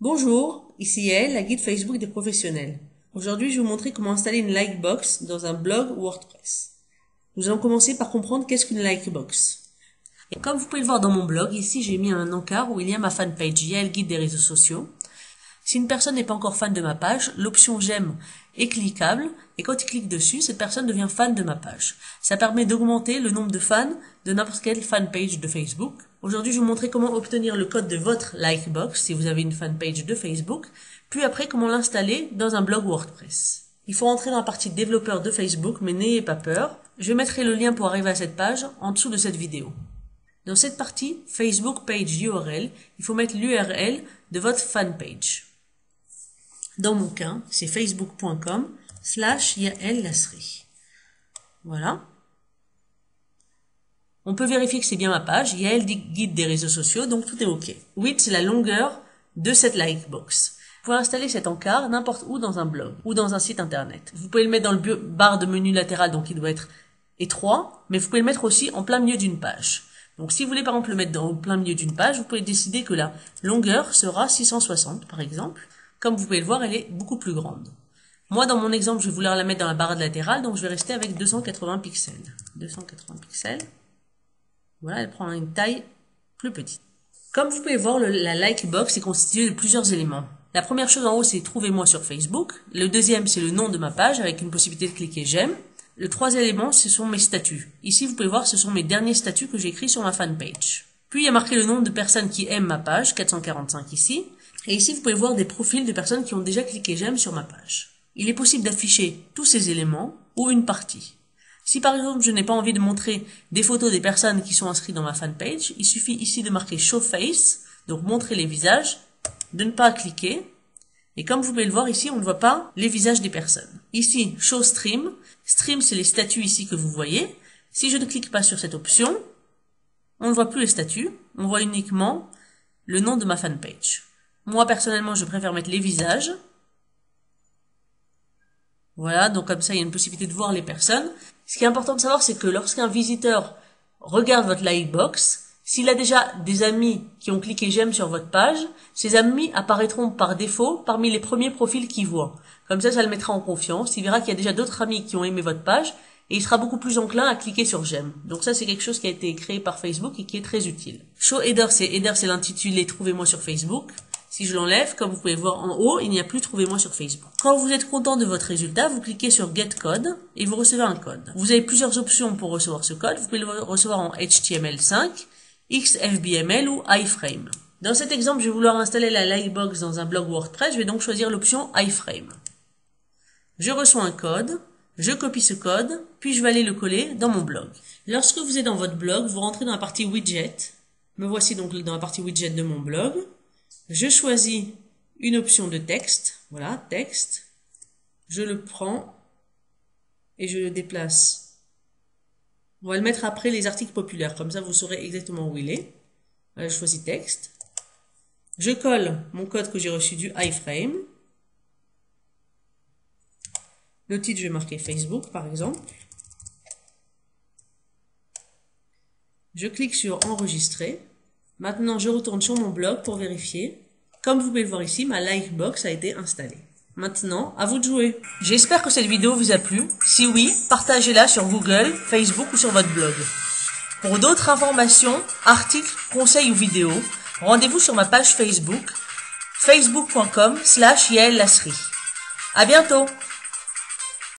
Bonjour, ici Yael, la guide Facebook des professionnels. Aujourd'hui, je vais vous montrer comment installer une Likebox dans un blog ou WordPress. Nous allons commencer par comprendre qu'est-ce qu'une Likebox. Et comme vous pouvez le voir dans mon blog, ici j'ai mis un encart où il y a ma fanpage Yael, guide des réseaux sociaux. Si une personne n'est pas encore fan de ma page, l'option j'aime est cliquable et quand il clique dessus, cette personne devient fan de ma page. Ça permet d'augmenter le nombre de fans de n'importe quelle fanpage de Facebook. Aujourd'hui, je vais vous montrer comment obtenir le code de votre Likebox si vous avez une fanpage de Facebook, puis après comment l'installer dans un blog WordPress. Il faut rentrer dans la partie développeur de Facebook, mais n'ayez pas peur. Je mettrai le lien pour arriver à cette page en dessous de cette vidéo. Dans cette partie Facebook Page URL, il faut mettre l'URL de votre fanpage. Dans mon cas, c'est facebook.com/Yael Lasri. Voilà. On peut vérifier que c'est bien ma page, Yael guide des réseaux sociaux, donc tout est OK. 8, c'est la longueur de cette Likebox. Vous pouvez installer cet encart n'importe où dans un blog ou dans un site internet. Vous pouvez le mettre dans le barre de menu latéral, donc il doit être étroit, mais vous pouvez le mettre aussi en plein milieu d'une page. Donc si vous voulez par exemple le mettre dans le plein milieu d'une page, vous pouvez décider que la longueur sera 660 par exemple. Comme vous pouvez le voir, elle est beaucoup plus grande. Moi, dans mon exemple, je vais vouloir la mettre dans la barre latérale, donc je vais rester avec 280 pixels. 280 pixels. Voilà, elle prend une taille plus petite. Comme vous pouvez voir, la Likebox est constituée de plusieurs éléments. La première chose en haut, c'est « Trouvez-moi sur Facebook ». Le deuxième, c'est le nom de ma page avec une possibilité de cliquer « J'aime ». Le troisième élément, ce sont mes statuts. Ici, vous pouvez voir, ce sont mes derniers statuts que j'ai écrits sur ma fanpage. Puis, il y a marqué le nombre de personnes qui aiment ma page, 445 ici. Et ici, vous pouvez voir des profils de personnes qui ont déjà cliqué « J'aime » sur ma page. Il est possible d'afficher tous ces éléments ou une partie. Si par exemple, je n'ai pas envie de montrer des photos des personnes qui sont inscrites dans ma fanpage, il suffit ici de marquer « Show Face », donc montrer les visages, de ne pas cliquer. Et comme vous pouvez le voir ici, on ne voit pas les visages des personnes. Ici, « Show Stream ». Stream, c'est les statuts ici que vous voyez. Si je ne clique pas sur cette option, on ne voit plus les statuts, on voit uniquement le nom de ma fanpage. Moi, personnellement, je préfère mettre les visages. Voilà, donc comme ça, il y a une possibilité de voir les personnes. Ce qui est important de savoir, c'est que lorsqu'un visiteur regarde votre Likebox, s'il a déjà des amis qui ont cliqué « J'aime » sur votre page, ces amis apparaîtront par défaut parmi les premiers profils qu'il voit. Comme ça le mettra en confiance. Il verra qu'il y a déjà d'autres amis qui ont aimé votre page et il sera beaucoup plus enclin à cliquer sur « J'aime ». Donc ça, c'est quelque chose qui a été créé par Facebook et qui est très utile. Show Header, c'est l'intitulé « Trouvez-moi sur Facebook ». Si je l'enlève, comme vous pouvez voir en haut, il n'y a plus « Trouvez-moi sur Facebook ». Quand vous êtes content de votre résultat, vous cliquez sur « Get Code » et vous recevez un code. Vous avez plusieurs options pour recevoir ce code. Vous pouvez le recevoir en HTML5, XFBML ou iframe. Dans cet exemple, je vais vouloir installer la Likebox dans un blog WordPress. Je vais donc choisir l'option iframe. Je reçois un code, je copie ce code, puis je vais aller le coller dans mon blog. Lorsque vous êtes dans votre blog, vous rentrez dans la partie widget. Me voici donc dans la partie widget de mon blog. Je choisis une option de texte. Voilà, texte. Je le prends et je le déplace. On va le mettre après les articles populaires. Comme ça, vous saurez exactement où il est. Voilà, je choisis texte. Je colle mon code que j'ai reçu du iframe. Le titre, je vais marquer Facebook, par exemple. Je clique sur enregistrer. Maintenant, je retourne sur mon blog pour vérifier. Comme vous pouvez le voir ici, ma Likebox a été installée. Maintenant, à vous de jouer. J'espère que cette vidéo vous a plu. Si oui, partagez-la sur Google, Facebook ou sur votre blog. Pour d'autres informations, articles, conseils ou vidéos, rendez-vous sur ma page Facebook, facebook.com/Yael Lasri. À bientôt!